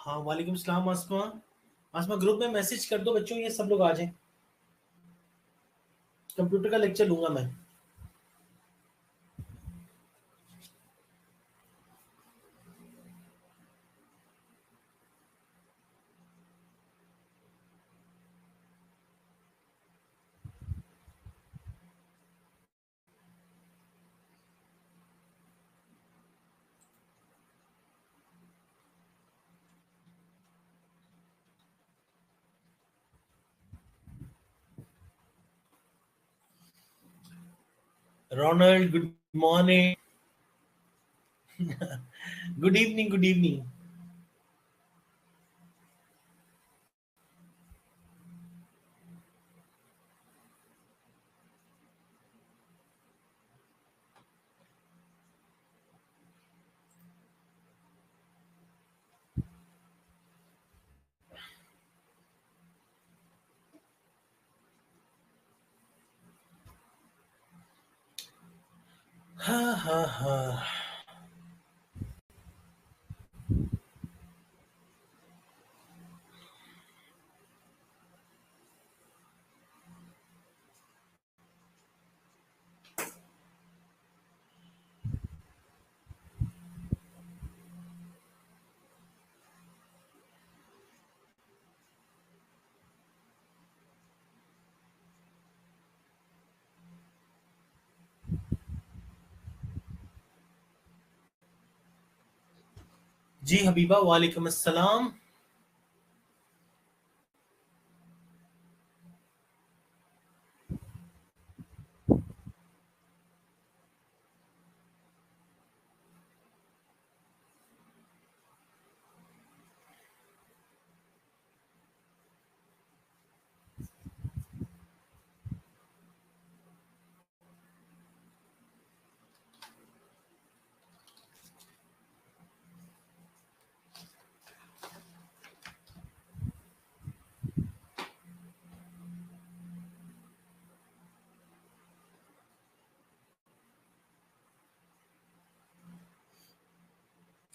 हाँ, वालेकुम सलाम आसमा। आसमा, ग्रुप में मैसेज कर दो बच्चों, ये सब लोग आ जाएं। कंप्यूटर का लेक्चर लूंगा मैं। Ronald, good morning. Good evening, good evening. हाँ हाँ हाँ। जी हबीबा, वालेकुम अस्सलाम।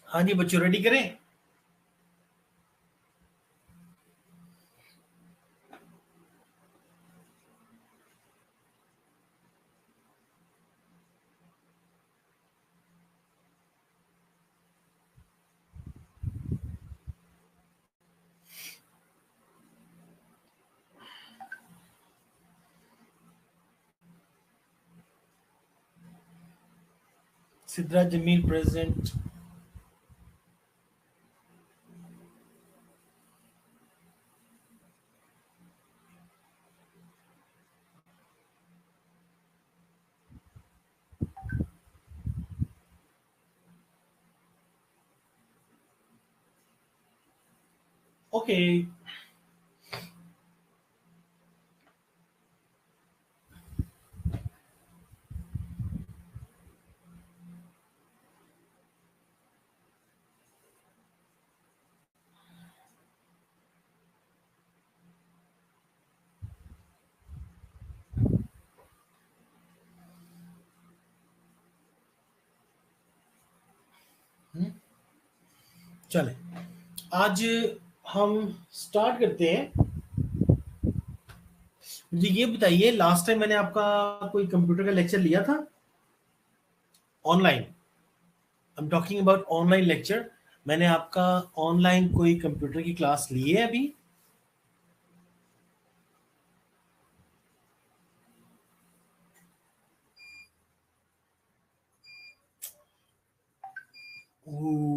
हाँ जी बच्चों, रेडी करें। सिद्रा जमील प्रेजेंट। ओके। चले, आज हम स्टार्ट करते हैं। मुझे ये बताइए, लास्ट टाइम मैंने आपका कोई कंप्यूटर का लेक्चर लिया था online. I am talking about online lecture. मैंने आपका ऑनलाइन कोई कंप्यूटर की क्लास ली है अभी?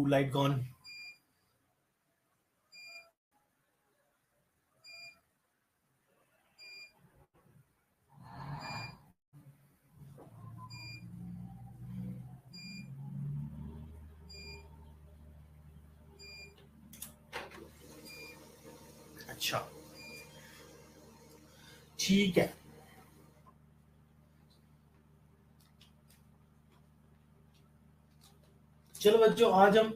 Light gone. अच्छा, ठीक है। चलो बच्चों, आज हम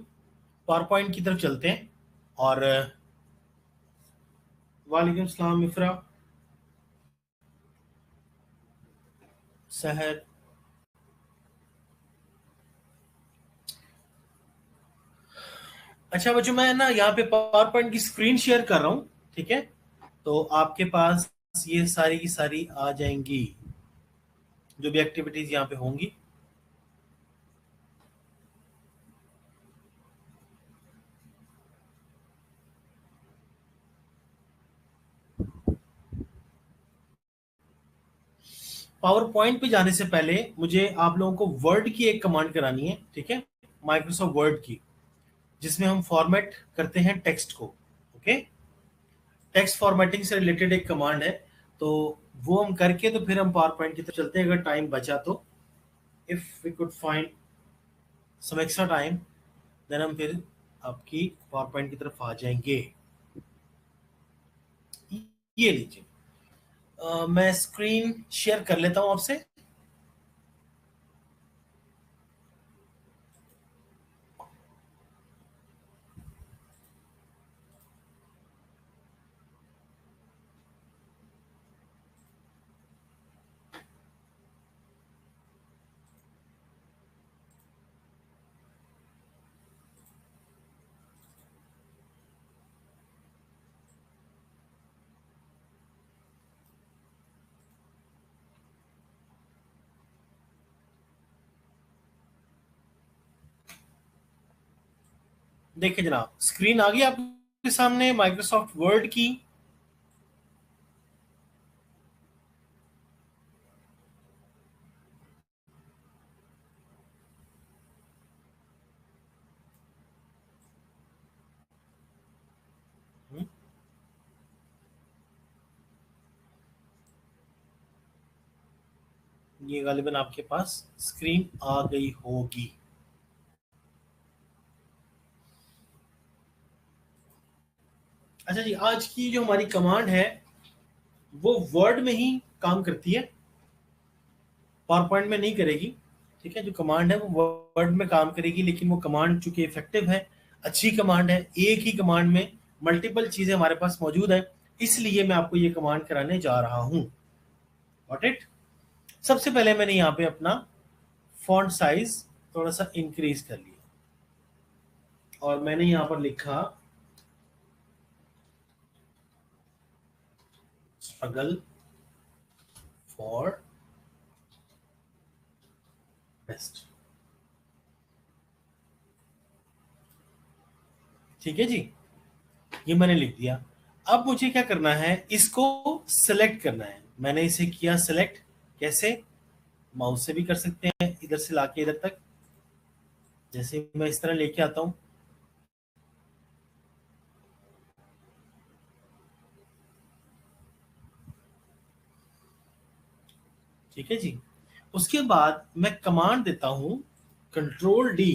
पावर पॉइंट की तरफ चलते हैं। और वालेकुम सलाम इफ्रा, सहर। अच्छा बच्चों, मैं ना यहाँ पे पावर पॉइंट की स्क्रीन शेयर कर रहा हूँ, ठीक है? तो आपके पास ये सारी की सारी आ जाएंगी, जो भी एक्टिविटीज यहाँ पे होंगी। पावर पॉइंट पे जाने से पहले मुझे आप लोगों को वर्ड की एक कमांड करानी है, ठीक है? माइक्रोसॉफ्ट वर्ड की, जिसमें हम फॉर्मेट करते हैं टेक्स्ट को। ओके, टेक्स्ट फॉर्मेटिंग से रिलेटेड एक कमांड है, तो वो हम करके तो फिर हम पावर पॉइंट की तरफ चलते हैं, अगर टाइम बचा तो। If we could find some extra time, then हम फिर आपकी पावर पॉइंट की तरफ आ जाएंगे। ये लीजिए, मैं स्क्रीन शेयर कर लेता हूं आपसे। देखिए जनाब, स्क्रीन आ गई आपके सामने माइक्रोसॉफ्ट वर्ड की। ये गालिबन आपके पास स्क्रीन आ गई होगी। अच्छा जी, आज की जो हमारी कमांड है वो वर्ड में ही काम करती है, पावर पॉइंट में नहीं करेगी। ठीक है, जो कमांड है वो वर्ड में काम करेगी, लेकिन वो कमांड चूंकि इफेक्टिव है, अच्छी कमांड है, एक ही कमांड में मल्टीपल चीजें हमारे पास मौजूद है, इसलिए मैं आपको ये कमांड कराने जा रहा हूं। Got it? सबसे पहले मैंने यहाँ पे अपना फॉन्ट साइज थोड़ा सा इंक्रीज कर लिया, और मैंने यहाँ पर लिखा स्ट्रगल फॉर बेस्ट। ठीक है जी, ये मैंने लिख दिया। अब मुझे क्या करना है, इसको सिलेक्ट करना है। मैंने इसे किया सिलेक्ट। कैसे? माउस से भी कर सकते हैं, इधर से लाके इधर तक, जैसे मैं इस तरह लेके आता हूं। ठीक है जी, उसके बाद मैं कमांड देता हूं कंट्रोल डी।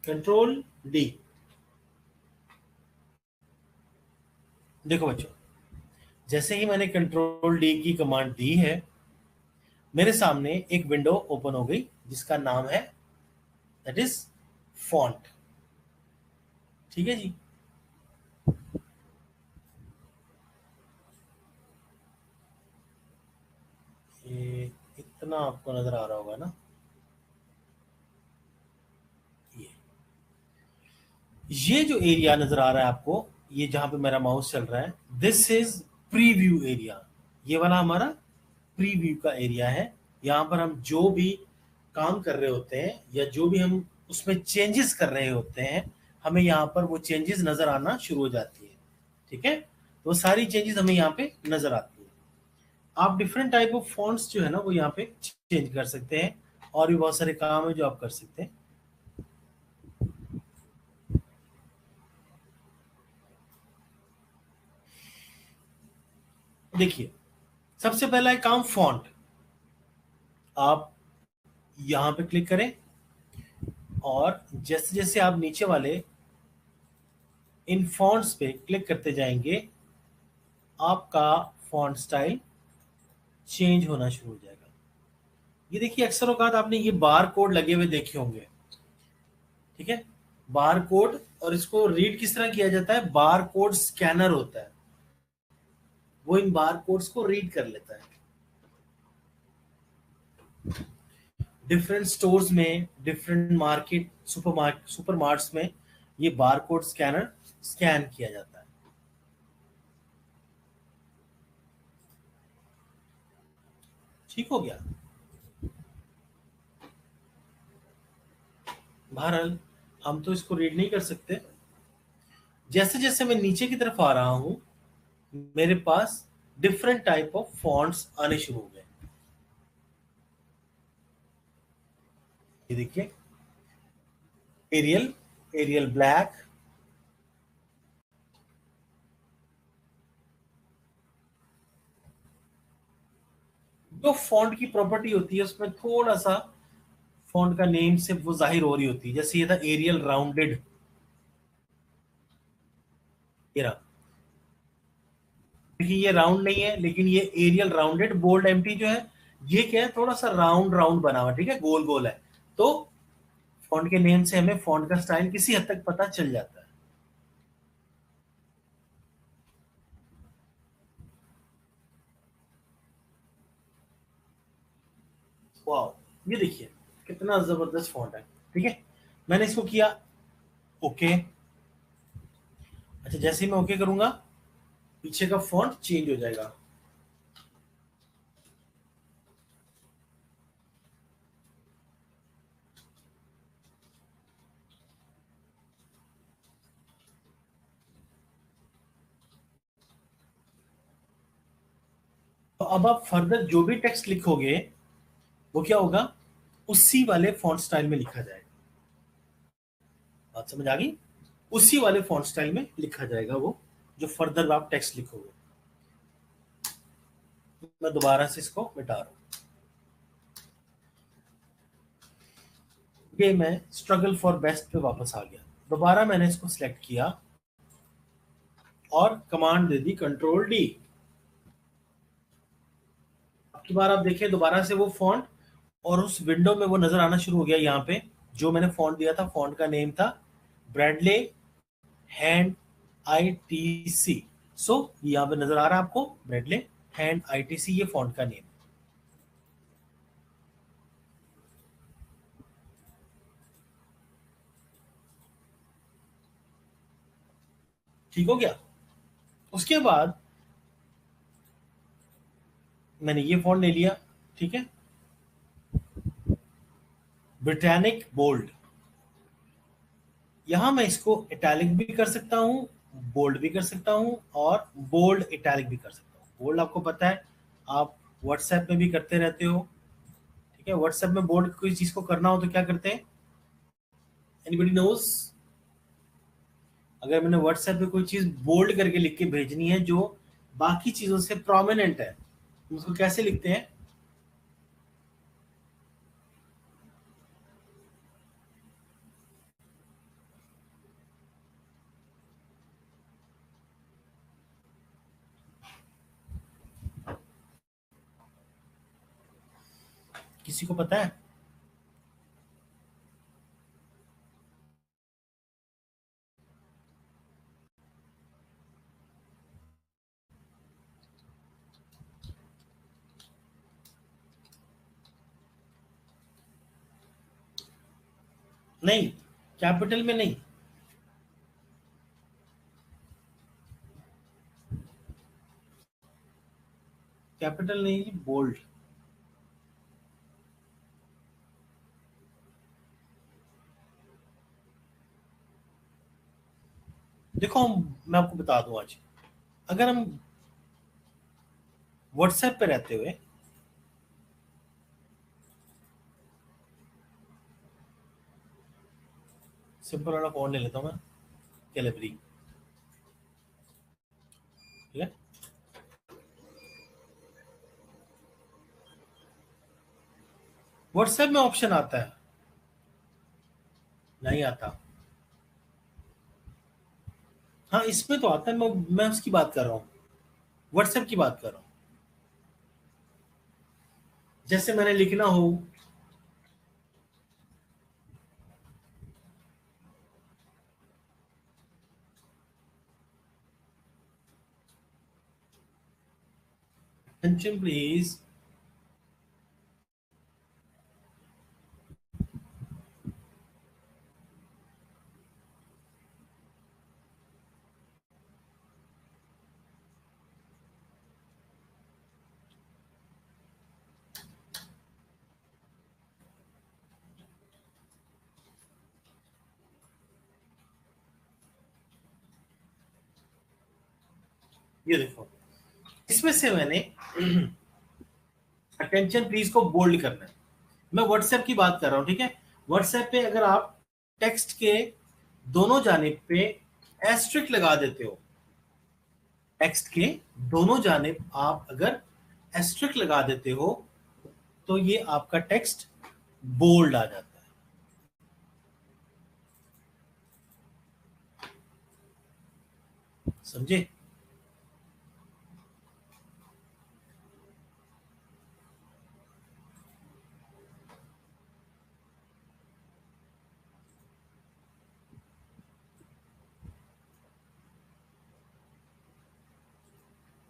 Control D. देखो बच्चों, जैसे ही मैंने कंट्रोल डी की कमांड दी है, मेरे सामने एक विंडो ओपन हो गई जिसका नाम है, दैट इज फॉन्ट। ठीक है जी, ये इतना आपको नजर आ रहा होगा ना? ये ये जो एरिया नजर आ रहा है आपको, ये जहां पे मेरा माउस चल रहा है, दिस इज प्रीव्यू एरिया। ये वाला हमारा प्रीव्यू का एरिया है। यहाँ पर हम जो भी काम कर रहे होते हैं, या जो भी हम उसमें चेंजेस कर रहे होते हैं, हमें यहाँ पर वो चेंजेस नजर आना शुरू हो जाती है। ठीक है, तो सारी चेंजेस हमें यहाँ पे नजर आती है। आप डिफरेंट टाइप ऑफ फॉन्ट्स जो है ना, वो यहाँ पे चेंज कर सकते हैं, और भी बहुत सारे काम है जो आप कर सकते हैं। देखिए, सबसे पहला है काम फॉन्ट। आप यहाँ पे क्लिक करें, और जैसे जैसे आप नीचे वाले इन फॉन्ट्स पे क्लिक करते जाएंगे, आपका फॉन्ट स्टाइल चेंज होना शुरू हो जाएगा। ये देखिए, अक्सर औकात आपने ये बार कोड लगे हुए देखे होंगे। ठीक है, बार कोड, और इसको रीड किस तरह किया जाता है, बार कोड स्कैनर होता है, वो इन बार कोड्स को रीड कर लेता है। डिफरेंट स्टोर्स में, डिफरेंट मार्केट, सुपर मार्ट्स में ये बार कोड स्कैनर स्कैन किया जाता है। ठीक हो गया। बहरहाल हम तो इसको रीड नहीं कर सकते। जैसे जैसे मैं नीचे की तरफ आ रहा हूं, मेरे पास डिफरेंट टाइप ऑफ फॉन्ट्स आने शुरू हो गए। ये देखिए, एरियल, एरियल ब्लैक, जो फॉन्ट की प्रॉपर्टी होती है उसमें थोड़ा सा फॉन्ट का नेम से वो जाहिर हो रही होती है। जैसे ये था एरियल राउंडेड, ये रहा। देखिए ये राउंड नहीं है, लेकिन ये एरियल राउंडेड, बोल्ड एम्प्टी जो है ये क्या है, थोड़ा सा राउंड राउंड बना हुआ, ठीक है, गोल गोल है। तो फॉन्ट के नेम से हमें फॉन्ट का स्टाइल किसी हद तक पता चल जाता है। वाह, ये देखिए कितना जबरदस्त फॉन्ट है। ठीक है, मैंने इसको किया ओके। अच्छा, जैसे ही मैं ओके करूंगा, पीछे का फॉन्ट चेंज हो जाएगा। तो अब आप फर्दर जो भी टेक्स्ट लिखोगे वो क्या होगा, उसी वाले फॉन्ट स्टाइल में लिखा जाएगा। बात समझ आ गई? उसी वाले फॉन्ट स्टाइल में लिखा जाएगा वो, जो फर्दर आप टेक्स्ट लिखोगे। मैं दोबारा से इसको मिटा रहा हूं। ये मैं स्ट्रगल फॉर बेस्ट पे वापस आ गया। दोबारा मैंने इसको सिलेक्ट किया और कमांड दे दी कंट्रोल डी। अब की बार आप देखिए दोबारा से वो फॉन्ट, और उस विंडो में वो नजर आना शुरू हो गया। यहाँ पे जो मैंने फॉन्ट दिया था, फॉन्ट का नेम था ब्रैडले हैंड ITC। सो यहाँ पे नजर आ रहा है आपको, ब्रैडले हैंड ITC, ये फॉन्ट का नेम। ठीक हो गया। उसके बाद मैंने ये फॉन्ट ले लिया, ठीक है, ब्रिटानिक बोल्ड। यहां मैं इसको इटैलिक भी कर सकता हूं, बोल्ड भी कर सकता हूं, और बोल्ड इटैलिक भी कर सकता हूं। बोल्ड आपको पता है, आप व्हाट्सएप में भी करते रहते हो। ठीक है, व्हाट्सएप में बोल्ड कोई चीज को करना हो तो क्या करते हैं, एनीबडी नोज? अगर मैंने व्हाट्सएप पे कोई चीज बोल्ड करके लिख के भेजनी है जो बाकी चीजों से प्रोमिनेंट है, तो उसको कैसे लिखते हैं? किसी को पता है? नहीं, कैपिटल में नहीं। कैपिटल नहीं, बोल्ड। देखो मैं आपको बता दूं, आज अगर हम व्हाट्सएप पे रहते हुए, सिंपल वाला फोन ले लेता हूं मैं, कैलेबरी। ठीक है, व्हाट्सएप में ऑप्शन आता है? नहीं आता। हाँ, इसमें तो आता है, मैं उसकी बात कर रहा हूँ, व्हाट्सएप की बात कर रहा हूँ। जैसे मैंने लिखना हो, अटेंशन प्लीज। ये देखो, इसमें से मैंने अटेंशन प्लीज को बोल्ड करना है। मैं व्हाट्सएप की बात कर रहा हूं, ठीक है। व्हाट्सएप पे अगर आप टेक्स्ट के दोनों जानिब पे एस्ट्रिक लगा देते हो, टेक्स्ट के दोनों जानिब आप अगर एस्ट्रिक लगा देते हो, तो ये आपका टेक्स्ट बोल्ड आ जाता है। समझे?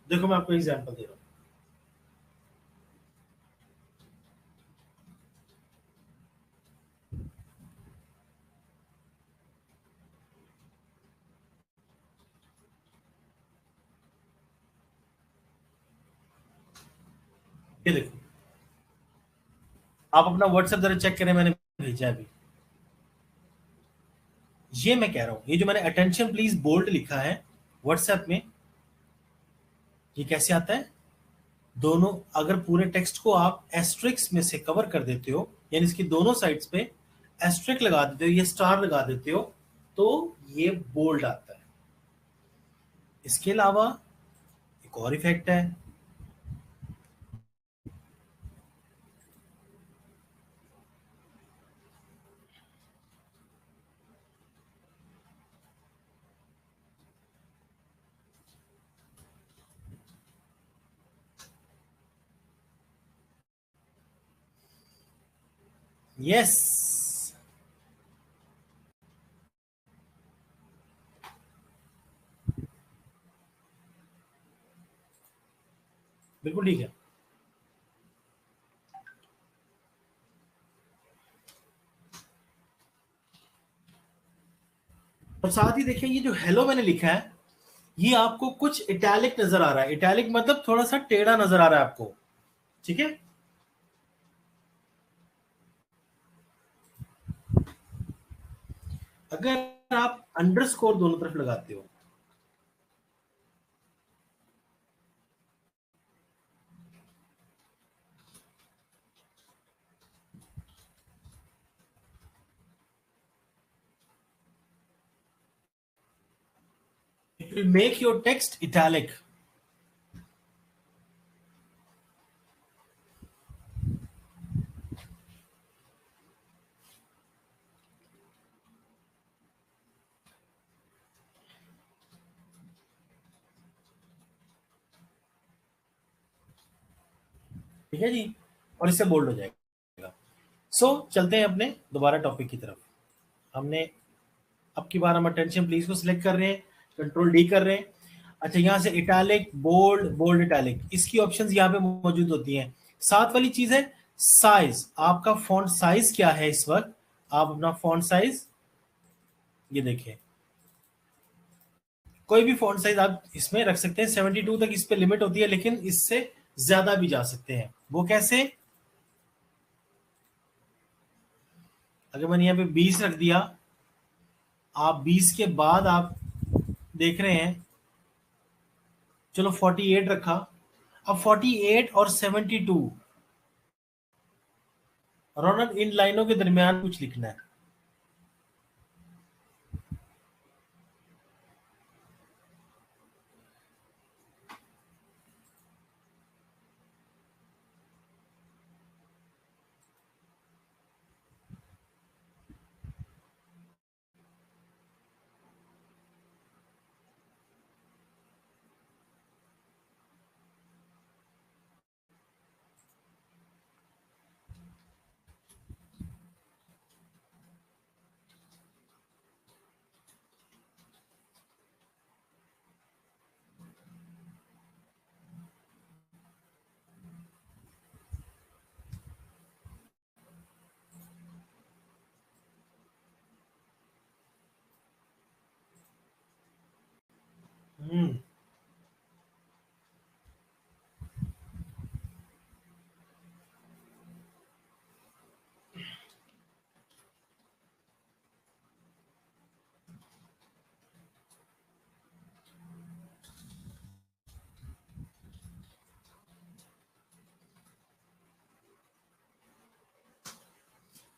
देखो मैं आपको एग्जांपल दे रहा हूं। ये देखो, आप अपना व्हाट्सएप जरा चेक करें, मैंने भेजा है अभी। ये मैं कह रहा हूं, ये जो मैंने अटेंशन प्लीज बोल्ड लिखा है व्हाट्सएप में, ये कैसे आता है? दोनों, अगर पूरे टेक्स्ट को आप एस्ट्रिक्स में से कवर कर देते हो, यानी इसकी दोनों साइड्स पे एस्ट्रिक लगा देते हो, ये स्टार लगा देते हो, तो ये बोल्ड आता है। इसके अलावा एक और इफेक्ट है। यस, बिल्कुल ठीक है। और साथ ही देखिए, ये जो हेलो मैंने लिखा है, ये आपको कुछ इटैलिक नजर आ रहा है। इटैलिक मतलब थोड़ा सा टेढ़ा नजर आ रहा है आपको, ठीक है। अगर आप अंडरस्कोर दोनों तरफ लगाते हो, it will make your text italic. ठीक है जी, और इससे बोल्ड हो जाएगा। चलते हैं अपने दोबारा टॉपिक की तरफ। हमने, अब की बार हम अटेंशन प्लीज को सिलेक्ट कर रहे हैं, कंट्रोल डी कर रहे हैं। अच्छा, यहाँ से इटैलिक, बोल्ड, बोल्ड इटैलिक, इसकी ऑप्शंस यहाँ पे मौजूद होती हैं। साथ वाली चीज है साइज। आपका फॉन्ट साइज क्या है इस वक्त? आप अपना फॉन्ट साइज ये देखिए, कोई भी फॉन्ट साइज आप इसमें रख सकते हैं। 72 तक इस पे लिमिट होती है, लेकिन इससे ज्यादा भी जा सकते हैं। वो कैसे? अगर मैंने यहाँ पे 20 रख दिया, आप 20 के बाद आप देख रहे हैं, चलो 48 रखा। अब 48 और 72, रौनक इन लाइनों के दरमियान कुछ लिखना है। हम्म।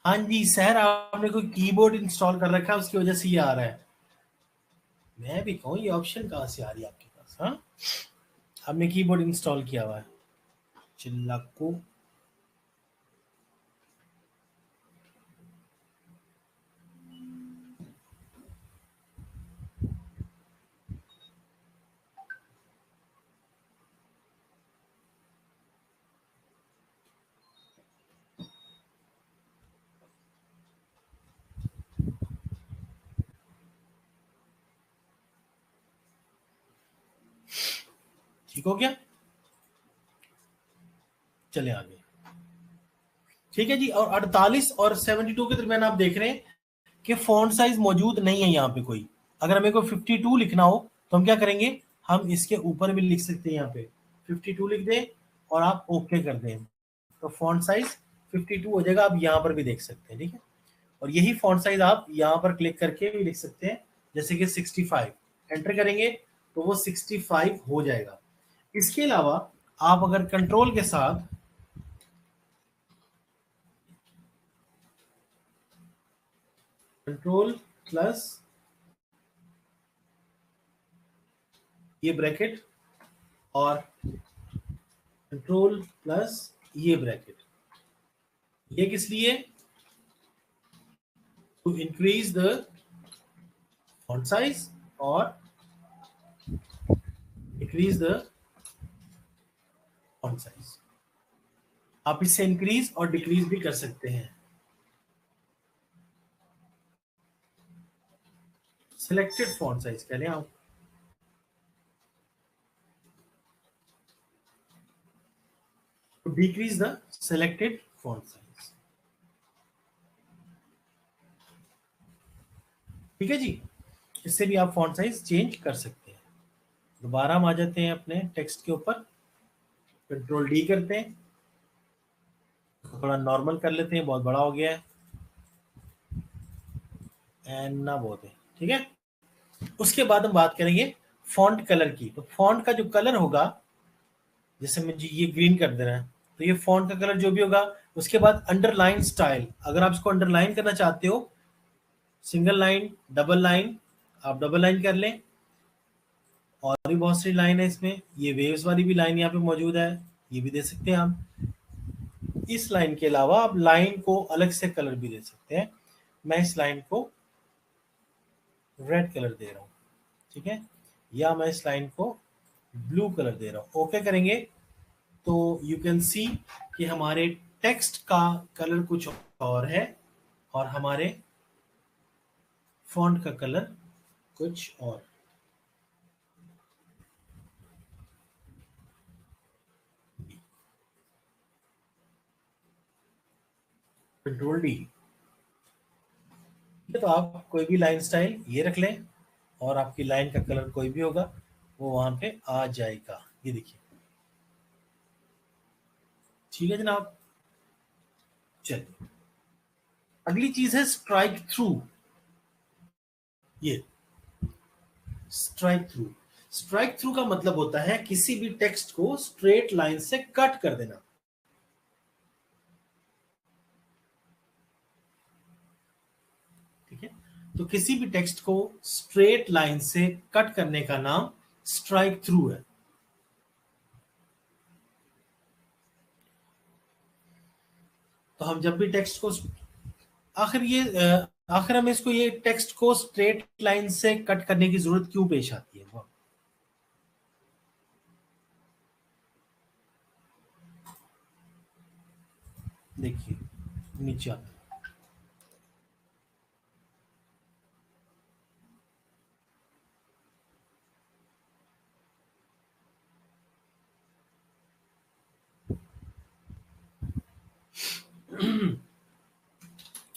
हाँ जी सर, आपने कोई कीबोर्ड इंस्टॉल कर रखा है, उसकी वजह से ये आ रहा है। मैं भी कहूँ ये ऑप्शन कहाँ से आ रही है आपके पास? हाँ, आपने कीबोर्ड इंस्टॉल किया हुआ है। चिल्लाको। ठीक हो गया? चले आगे। ठीक है जी। और 48 और 72 के दरमियान आप देख रहे हैं कि फॉन्ट साइज मौजूद नहीं है यहाँ पे कोई। अगर हमें कोई 52 लिखना हो तो हम क्या करेंगे, हम इसके ऊपर भी लिख सकते हैं, यहाँ पे 52 लिख दें और आप ओके कर दें, तो फॉन्ट साइज 52 हो जाएगा। आप यहाँ पर भी देख सकते हैं, ठीक है। और यही फॉन्ट साइज आप यहाँ पर क्लिक करके भी लिख सकते हैं, जैसे कि 65 एंटर करेंगे तो वो 65 हो जाएगा। इसके अलावा आप अगर कंट्रोल के साथ कंट्रोल प्लस ये ब्रैकेट और कंट्रोल प्लस ये ब्रैकेट, ये किस लिए? To increase the font size और डिक्रीज द फॉन्ट साइज। आप इससे इंक्रीज और डिक्रीज भी कर सकते हैं। सिलेक्टेड फॉन्ट साइज कह लें आप। To decrease the selected font size. ठीक है जी। इससे भी आप फॉन्ट साइज चेंज कर सकते हैं। दोबारा हम आ जाते हैं अपने टेक्स्ट के ऊपर, कंट्रोल डी करते हैं, थोड़ा नॉर्मल कर लेते हैं, बहुत बड़ा हो गया है, एंड ना बहुत है, ठीक है। उसके बाद हम बात करेंगे फॉन्ट कलर की। तो फॉन्ट का जो कलर होगा, जैसे मुझे ये ग्रीन कर देना है, तो ये फॉन्ट का कलर जो भी होगा। उसके बाद अंडरलाइन स्टाइल, अगर आप इसको अंडरलाइन करना चाहते हो, सिंगल लाइन, डबल लाइन, आप डबल लाइन कर लें। और भी बहुत सी लाइन है इसमें, ये वेव्स वाली भी लाइन यहाँ पे मौजूद है, ये भी दे सकते हैं हम। इस लाइन के अलावा आप लाइन को अलग से कलर भी दे सकते हैं। मैं इस लाइन को रेड कलर दे रहा हूँ, ठीक है, या मैं इस लाइन को ब्लू कलर दे रहा हूँ। ओके करेंगे तो यू कैन सी कि हमारे टेक्स्ट का कलर कुछ और है और हमारे फॉन्ट का कलर कुछ और। Control D. तो आप कोई भी लाइन स्टाइल ये रख लें और आपकी लाइन का कलर कोई भी होगा वो वहां पे आ जाएगा। ये देखिए, ठीक है जनाब। चलिए, अगली चीज है स्ट्राइक थ्रू। ये स्ट्राइक थ्रू, स्ट्राइक थ्रू का मतलब होता है किसी भी टेक्स्ट को स्ट्रेट लाइन से कट कर देना। ठीक है, तो किसी भी टेक्स्ट को स्ट्रेट लाइन से कट करने का नाम स्ट्राइक थ्रू है। तो हम जब भी टेक्स्ट को आखिर हमें इसको ये टेक्स्ट को स्ट्रेट लाइन से कट करने की जरूरत क्यों पेश आती है? वो देखिए नीचे आता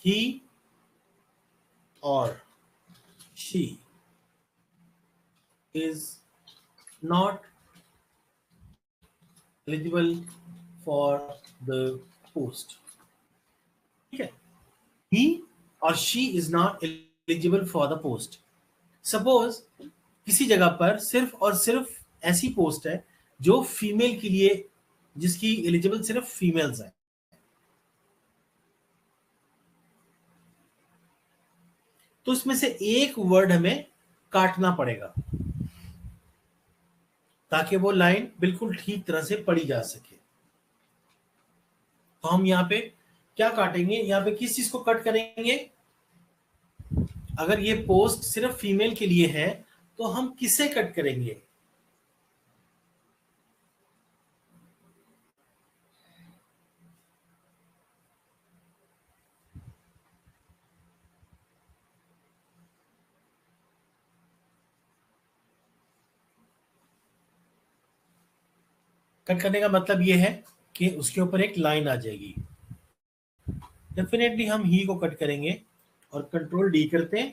ही और she is not eligible for the post. ठीक है, he or she is not eligible for the post. Suppose किसी जगह पर सिर्फ और सिर्फ ऐसी पोस्ट है जो फीमेल के लिए, जिसकी एलिजिबल सिर्फ फीमेल्स है, तो इसमें से एक वर्ड हमें काटना पड़ेगा ताकि वो लाइन बिल्कुल ठीक तरह से पढ़ी जा सके। तो हम यहाँ पे क्या काटेंगे, यहाँ पे किस चीज को कट करेंगे? अगर ये पोस्ट सिर्फ फीमेल के लिए है तो हम किसे कट करेंगे? कट करने का मतलब ये है कि उसके ऊपर एक लाइन आ जाएगी। डेफिनेटली हम ही को कट करेंगे और कंट्रोल डी करते हैं,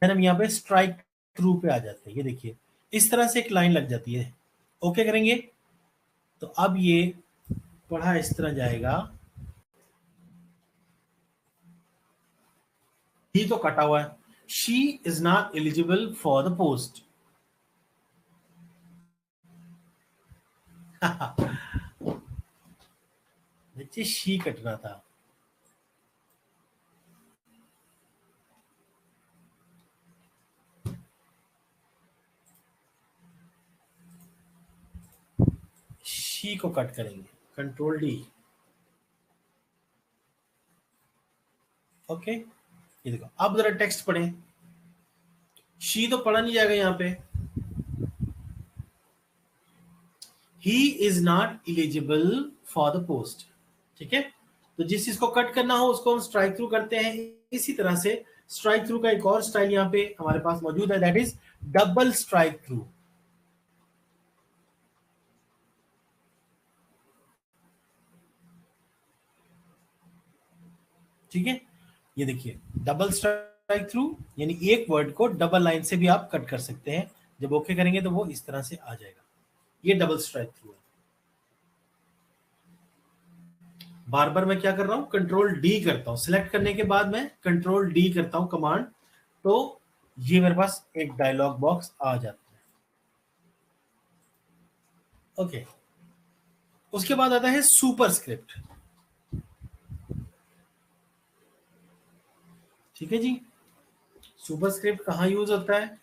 फिर हम यहाँ पे स्ट्राइक थ्रू पे आ जाते हैं। ये देखिए इस तरह से एक लाइन लग जाती है। ओके करेंगे तो अब ये पढ़ा इस तरह जाएगा, ही तो कटा हुआ है, she is not eligible for the post. नीचे शी कटना था। शी को कट करेंगे, कंट्रोल डी। ओके, ये देखो अब जरा टेक्स्ट पढ़ें। शी तो पढ़ा नहीं जाएगा यहाँ पे। He is not eligible for the post. ठीक है, तो जिस चीज को कट करना हो उसको हम स्ट्राइक थ्रू करते हैं। इसी तरह से स्ट्राइक थ्रू का एक और स्टाइल यहाँ पे हमारे पास मौजूद है, that is double strike through. ठीक है, ये देखिए डबल स्ट्राइक थ्रू, यानी एक वर्ड को डबल लाइन से भी आप कट कर सकते हैं। जब ओके करेंगे तो वो इस तरह से आ जाएगा। ये डबल स्ट्राइक थ्रू है। बार बार मैं क्या कर रहा हूं, कंट्रोल डी करता हूं। सिलेक्ट करने के बाद मैं कंट्रोल डी करता हूं कमांड, तो ये मेरे पास एक डायलॉग बॉक्स आ जाता है। ओके, उसके बाद आता है सुपर स्क्रिप्ट। ठीक है जी, सुपर स्क्रिप्ट कहां यूज होता है?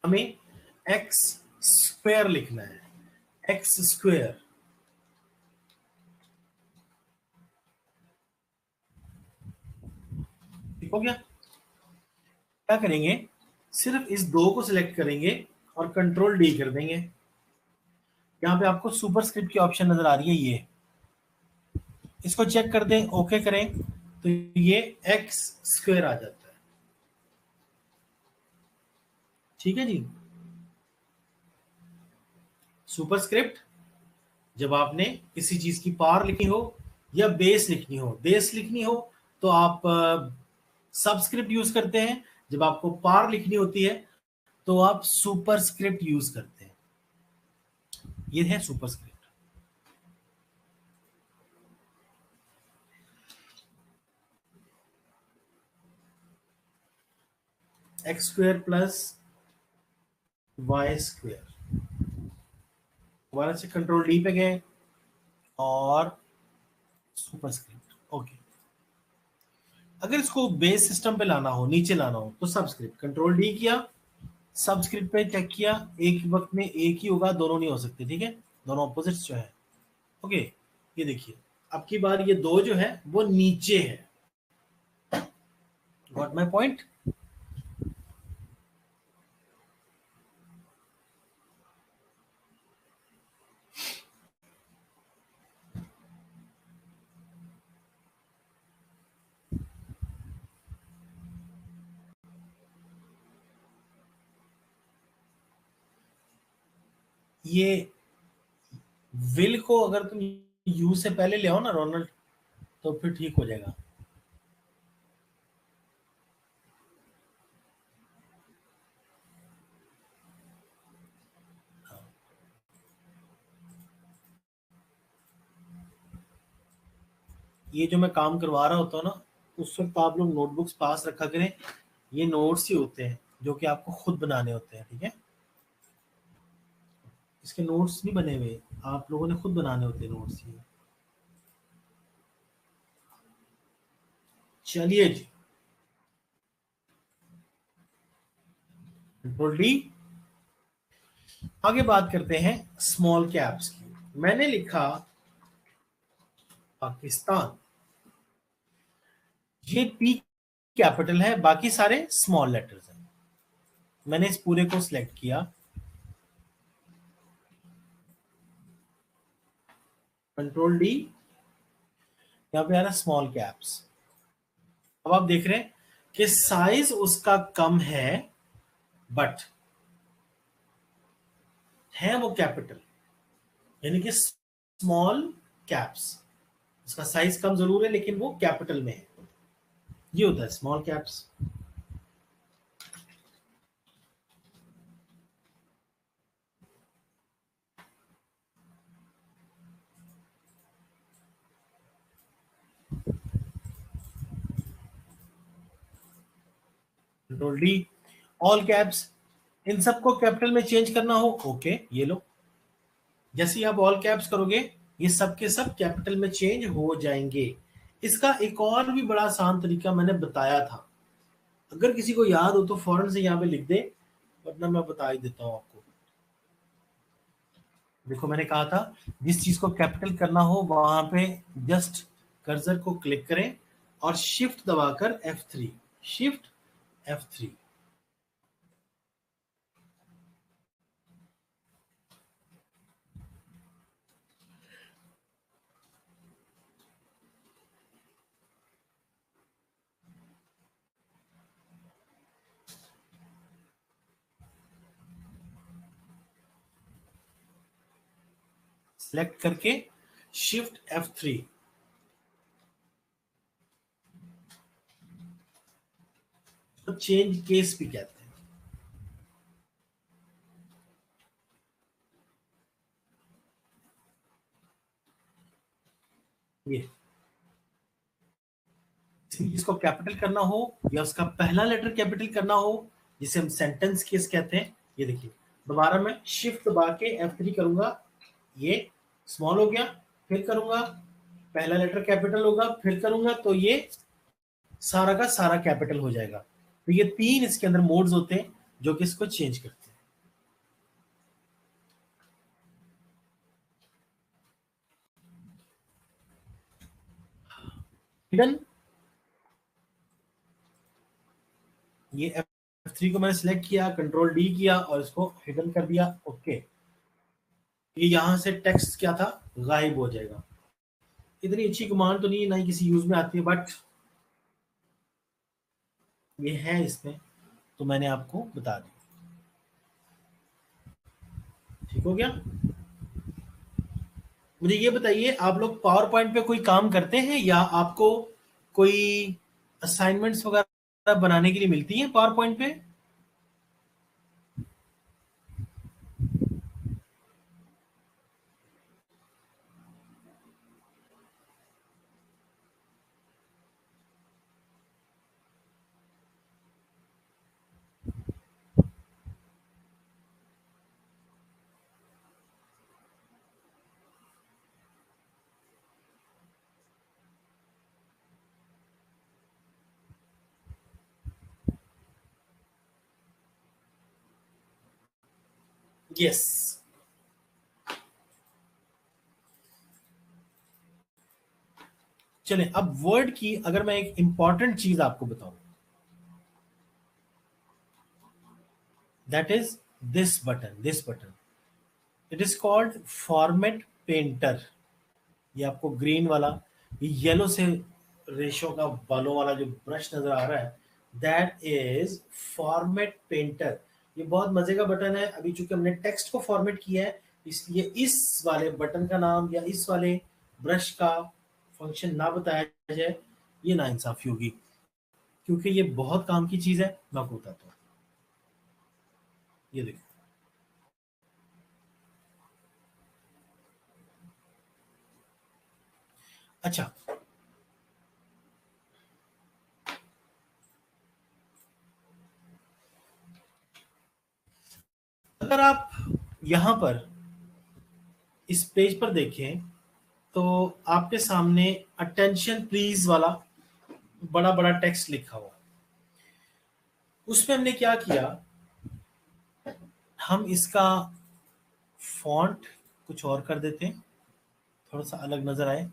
हमें एक्स स्क्वायर लिखना है, एक्स स्क्वायर। ठीक हो गया? क्या करेंगे, सिर्फ इस दो को सिलेक्ट करेंगे और कंट्रोल डी कर देंगे। यहाँ पे आपको सुपर स्क्रिप्ट की ऑप्शन नजर आ रही है, ये इसको चेक कर दें, ओके करें तो ये एक्स स्क्वायर आ जाता है। ठीक है जी, सुपर स्क्रिप्ट जब आपने किसी चीज की पार लिखनी हो या बेस लिखनी हो, बेस लिखनी हो तो आप सबस्क्रिप्ट यूज करते हैं, जब आपको पार लिखनी होती है तो आप सुपर स्क्रिप्ट यूज करते हैं। ये है superscript. X square plus Y square, दोबारा से कंट्रोल डी पे गए और सुपर स्क्रिप्ट। ओके, अगर इसको बेस सिस्टम पे लाना हो, नीचे लाना हो तो सबस्क्रिप्ट, कंट्रोल डी किया, सबस्क्रिप्ट पे चेक किया, एक वक्त में एक ही होगा, दोनों नहीं हो सकते। ठीक है, दोनों ऑपोजिट्स जो है। ओके, ये देखिए अब की बार ये दो जो है वो नीचे है। Got my point? ये विल को अगर तुम यू से पहले ले आओ ना रोनाल्ड, तो फिर ठीक हो जाएगा। ये जो मैं काम करवा रहा होता हूँ ना, उस वक्त आप लोग नोटबुक्स पास रखा करें। ये नोट्स ही होते हैं जो कि आपको खुद बनाने होते हैं, ठीक है। इसके नोट्स नहीं बने हुए, आप लोगों ने खुद बनाने होते हैं नोट्स ये। चलिए जी, कंट्रोल डी। आगे बात करते हैं स्मॉल कैप्स की। मैंने लिखा पाकिस्तान, ये पी कैपिटल है, बाकी सारे स्मॉल लेटर्स हैं। मैंने इस पूरे को सिलेक्ट किया, कंट्रोल डी, यहां पे आ रहा स्मॉल कैप्स। अब आप देख रहे हैं कि साइज उसका कम है, बट है वो कैपिटल, यानी कि स्मॉल कैप्स। उसका साइज कम जरूर है लेकिन वो कैपिटल में है। ये होता है small caps. Control D, all caps. इन सबको कैपिटल में चेंज करना हो, ओके, ये लो। जैसे ही आप ऑल कैप्स करोगे, ये सब के सब कैपिटल में चेंज हो जाएंगे। इसका एक और भी बड़ा आसान तरीका मैंने बताया था, अगर किसी को याद हो तो फौरन से यहाँ पे लिख दे, वरना मैं बता ही देता हूँ आपको। देखो मैंने कहा था, जिस चीज को कैपिटल करना हो वहां पे जस्ट कर्सर को क्लिक करें और शिफ्ट दबाकर F3, शिफ्ट F3। सेलेक्ट करके शिफ्ट F3। तो चेंज केस भी कहते हैं। ये जिसको कैपिटल करना हो या उसका पहला लेटर कैपिटल करना हो, जिसे हम सेंटेंस केस कहते हैं, ये देखिए दोबारा मैं शिफ्ट दबा के F3 करूंगा, ये स्मॉल हो गया, फिर करूंगा पहला लेटर कैपिटल होगा, फिर करूंगा तो ये सारा का सारा कैपिटल हो जाएगा। तो ये तीन इसके अंदर मोड्स होते हैं जो कि इसको चेंज करते हैं। हिडन, ये F3 को मैंने सिलेक्ट किया, कंट्रोल डी किया और इसको हिडन कर दिया, ओके। ये यहां से टेक्स्ट क्या था, गायब हो जाएगा। इतनी अच्छी कमांड तो नहीं है, ना ही किसी यूज में आती है, बट ये है इसमें, तो मैंने आपको बता दी। ठीक हो गया। मुझे ये बताइए, आप लोग पावर पॉइंट पे कोई काम करते हैं या आपको कोई असाइनमेंट्स वगैरह बनाने के लिए मिलती हैं पावर पॉइंट पे? यस। चलें, अब वर्ड की अगर मैं एक इंपॉर्टेंट चीज आपको बताऊं, that is this button it is called format painter. ये आपको ग्रीन वाला, ये येलो से रेशो का बालों वाला जो ब्रश नजर आ रहा है, दैट इज फॉर्मेट पेंटर। ये बहुत मजे का बटन है। अभी चूंकि हमने टेक्स्ट को फॉर्मेट किया है, इसलिए इस वाले बटन का नाम या इस वाले ब्रश का फंक्शन ना बताया जाए, ये नाइंसाफी होगी, क्योंकि ये बहुत काम की चीज है। मैं आपको बताता हूँ, ये देखो। अच्छा, अगर आप यहां पर इस पेज पर देखें तो आपके सामने अटेंशन प्लीज वाला बड़ा बड़ा टेक्स्ट लिखा हुआ। उसमें हमने क्या किया, हम इसका फॉन्ट कुछ और कर देते हैं, थोड़ा सा अलग नजर आए।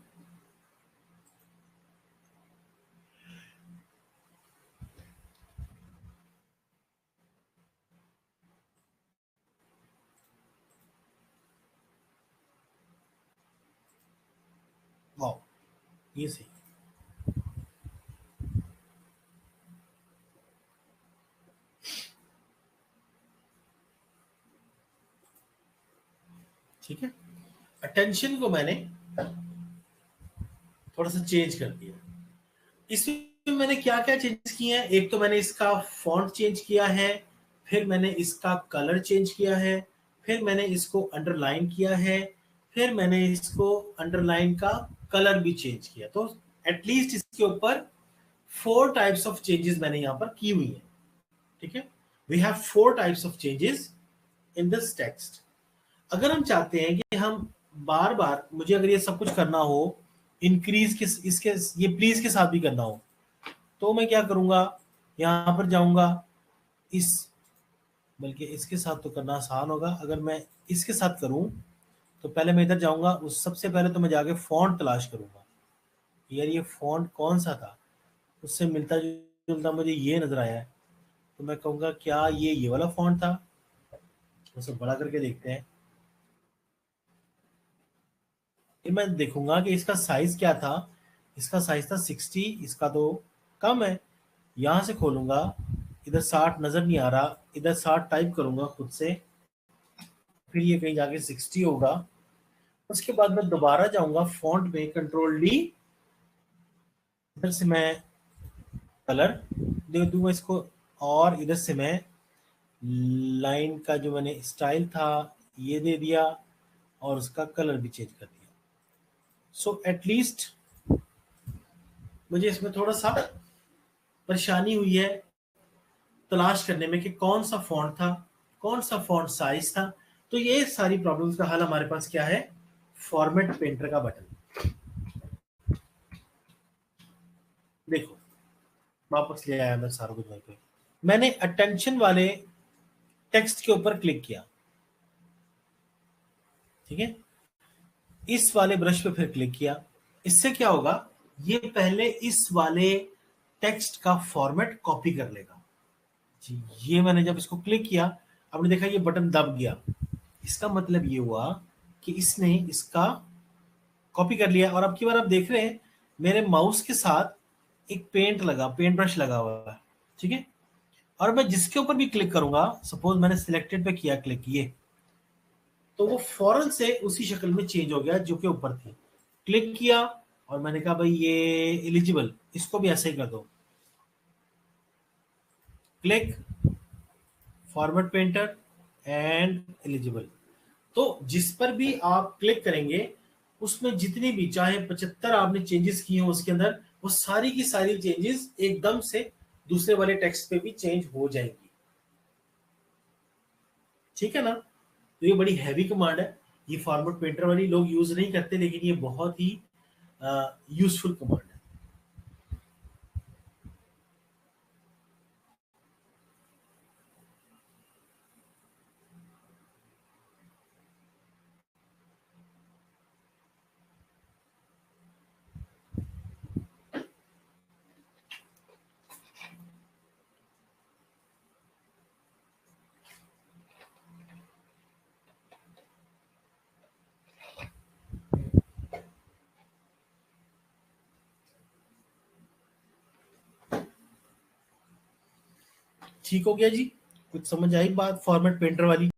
वाओ, ये सही। ठीक है, अटेंशन को मैंने थोड़ा सा चेंज कर दिया। इसमें मैंने क्या क्या चेंजेस किए हैं, एक तो मैंने इसका फॉन्ट चेंज किया है, फिर मैंने इसका कलर चेंज किया है, फिर मैंने इसको अंडरलाइन किया है, फिर मैंने इसको अंडरलाइन का कलर भी चेंज किया। तो एटलीस्ट इसके ऊपर 4 टाइप्स ऑफ चेंजेस मैंने यहां पर की हुई है। ठीक है, we have 4 types of changes in this text. अगर हम चाहते हैं कि हम बार बार, मुझे अगर ये सब कुछ करना हो, इंक्रीज के इसके ये प्लीज के साथ भी करना हो, तो मैं क्या करूंगा, यहां पर जाऊंगा इस, बल्कि इसके साथ तो करना आसान होगा। अगर मैं इसके साथ करूं तो पहले मैं इधर जाऊंगा, उस सबसे पहले तो मैं जाके फॉन्ट तलाश करूंगा। यार ये फॉन्ट कौन सा था, उससे मिलता जुलता मुझे ये नजर आया है, तो मैं कहूंगा क्या ये वाला फॉन्ट था। उसे बड़ा करके देखते हैं। फिर मैं देखूंगा कि इसका साइज क्या था। इसका साइज था 60, इसका तो कम है। यहां से खोलूंगा, इधर 60 नजर नहीं आ रहा, इधर 60 टाइप करूंगा खुद से, फिर ये कहीं जाके 60 होगा। उसके बाद मैं दोबारा जाऊंगा फॉन्ट में, कंट्रोल डी, इधर से मैं कलर दे दूंगा इसको, और इधर से मैं लाइन का जो मैंने स्टाइल था ये दे दिया, और उसका कलर भी चेंज कर दिया। सो एटलीस्ट मुझे इसमें थोड़ा सा परेशानी हुई है तलाश करने में कि कौन सा फॉन्ट था, कौन सा फॉन्ट साइज था। तो ये सारी प्रॉब्लम्स का हल हमारे पास क्या है, फॉर्मेट पेंटर का बटन। देखो, वापस ले आया मैं सारा कुछ वहीं पे। मैंने अटेंशन वाले टेक्स्ट के ऊपर क्लिक किया, ठीक है, इस वाले ब्रश पे फिर क्लिक किया। इससे क्या होगा, ये पहले इस वाले टेक्स्ट का फॉर्मेट कॉपी कर लेगा जी। ये मैंने जब इसको क्लिक किया, आपने देखा ये बटन दब गया। इसका मतलब ये हुआ कि इसने इसका कॉपी कर लिया। और अब की बार आप देख रहे हैं मेरे माउस के साथ एक पेंट ब्रश लगा हुआ है, ठीक है। और मैं जिसके ऊपर भी क्लिक करूंगा, सपोज मैंने सिलेक्टेड पे किया क्लिक, ये तो वो फौरन से उसी शक्ल में चेंज हो गया जो के ऊपर थी। क्लिक किया और मैंने कहा भाई ये एलिजिबल, इसको भी ऐसे ही कर दो, click, format painter and eligible. तो जिस पर भी आप क्लिक करेंगे, उसमें जितनी भी चाहे 75 आपने चेंजेस किए हो उसके अंदर, वो सारी की सारी चेंजेस एकदम से दूसरे वाले टेक्स्ट पे भी चेंज हो जाएंगी। ठीक है ना। तो ये बड़ी हैवी कमांड है, ये फॉर्मेट पेंटर वाली लोग यूज नहीं करते, लेकिन ये बहुत ही यूजफुल कमांड है। ठीक हो गया जी, कुछ समझ आई बात फॉर्मेट पेंटर वाली।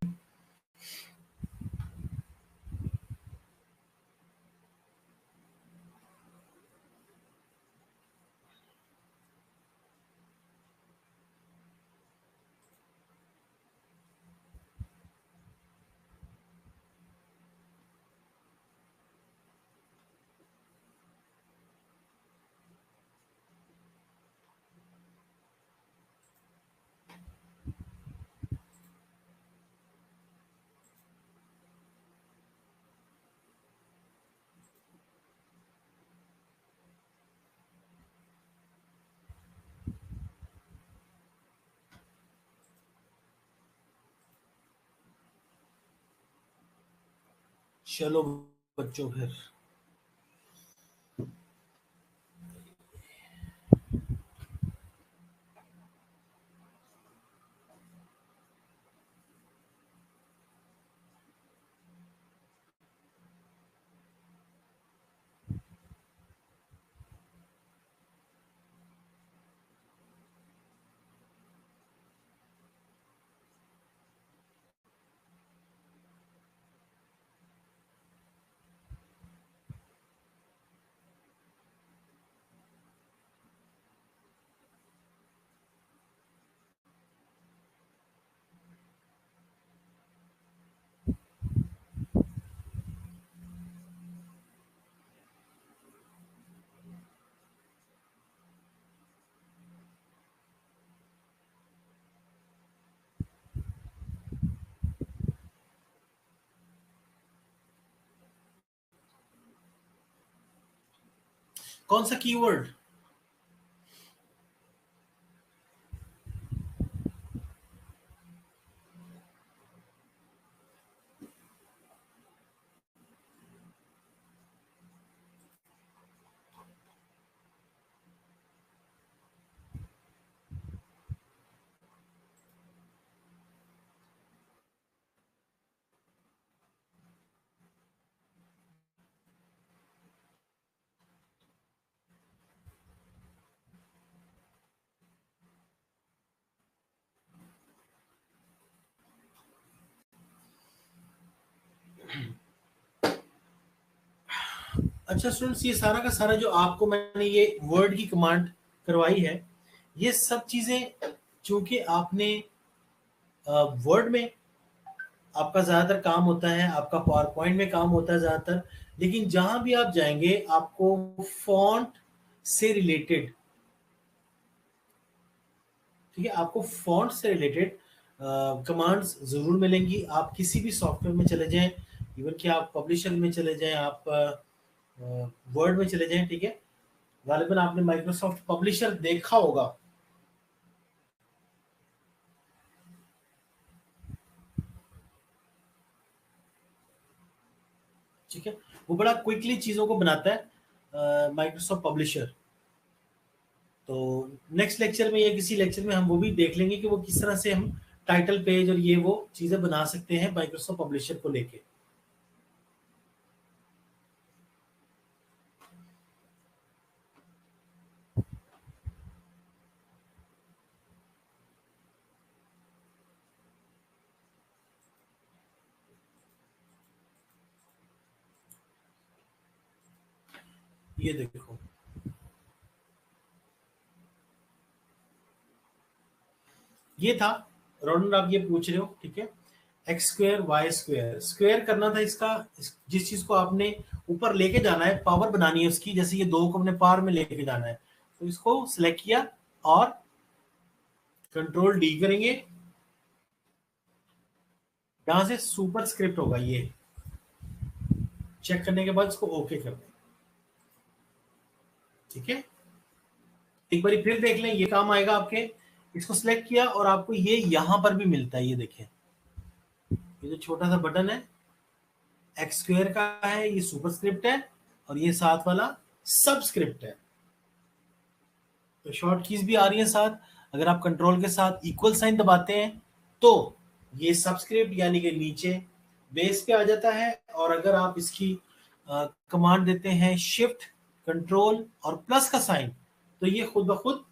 चलो बच्चों फिर कौन सा कीवर्ड? अच्छा स्टूडेंट्स, ये सारा का सारा जो आपको मैंने ये वर्ड की कमांड करवाई है, ये सब चीजें चूंकि आपने वर्ड में आपका ज्यादातर काम होता है, आपका पावर पॉइंट में काम होता है ज्यादातर, लेकिन जहां भी आप जाएंगे आपको फॉन्ट से रिलेटेड, ठीक है, आपको फॉन्ट से रिलेटेड कमांड्स जरूर मिलेंगी। आप किसी भी सॉफ्टवेयर में चले जाएं, इवन कि आप पब्लिशर में चले जाएं, आप वर्ड में चले जाएं, ठीक है, गालिबन आपने माइक्रोसॉफ्ट पब्लिशर देखा होगा, ठीक है, वो बड़ा क्विकली चीजों को बनाता है माइक्रोसॉफ्ट पब्लिशर। तो नेक्स्ट लेक्चर में या किसी लेक्चर में हम वो भी देख लेंगे कि वो किस तरह से हम टाइटल पेज और ये वो चीजें बना सकते हैं माइक्रोसॉफ्ट पब्लिशर को लेके। ये देखो, ये था राउंड, आप ये पूछ रहे हो, ठीक है, X square Y square, square करना था इसका, जिस चीज को आपने ऊपर लेके जाना है, पावर बनानी है उसकी, जैसे ये दो को अपने पावर में लेके जाना है, तो इसको सिलेक्ट किया और कंट्रोल डी करेंगे, यहां से सुपर स्क्रिप्ट होगा, ये चेक करने के बाद इसको ओके कर दें, ठीक है। एक बार फिर देख लें, ये काम आएगा आपके, इसको सिलेक्ट किया और आपको ये यहां पर भी मिलता है, ये देखें, ये जो छोटा सा बटन है एक्स स्क्वायर का है, ये सुपर स्क्रिप्ट है, और ये साथ वाला सब स्क्रिप्ट है। तो शॉर्ट कीज भी आ रही है साथ, अगर आप कंट्रोल के साथ इक्वल साइन दबाते हैं तो ये सबस्क्रिप्ट यानी कि नीचे बेस पे आ जाता है, और अगर आप इसकी कमांड देते हैं शिफ्ट कंट्रोल और प्लस का साइन, तो ये खुद ब खुद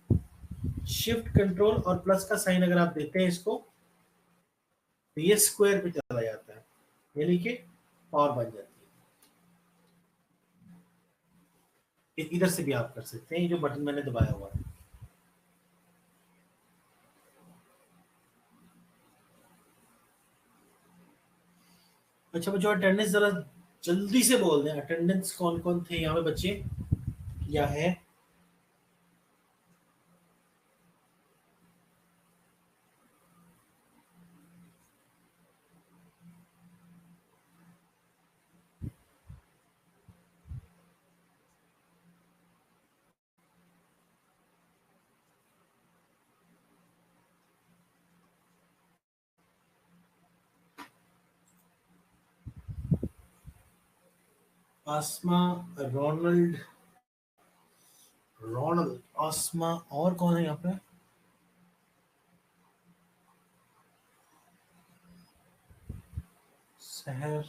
शिफ्ट कंट्रोल और प्लस का साइन अगर आप देते हैं इसको, तो ये स्क्वायर पे चला जाता है, यानी कि पावर बन जाती है। इधर से भी आप कर सकते हैं, ये जो बटन मैंने दबाया हुआ है। अच्छा बच्चों, अटेंडेंस जरा जल्दी से बोल दें, अटेंडेंस कौन कौन थे यहाँ पे बच्चे, क्या है? आसमा, रोनाल्ड, रोनल, आसमा, और कौन है यहाँ पे? शहर,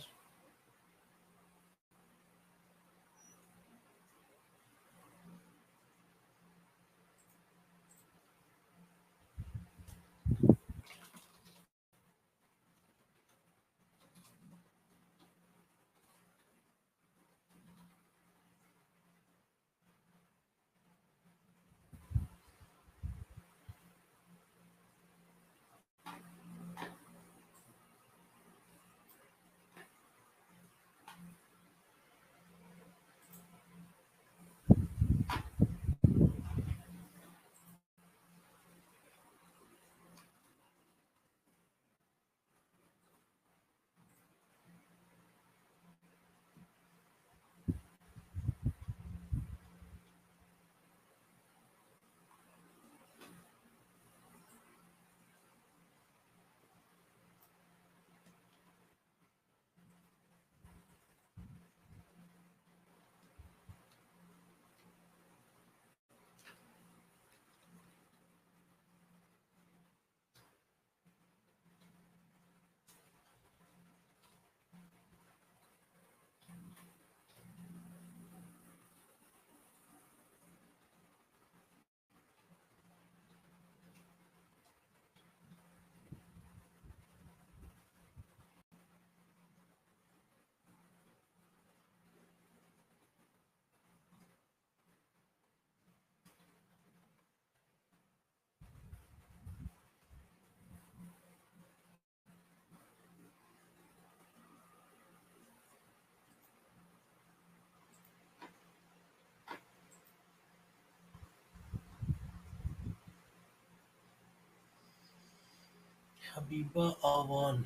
हबीबा आवान।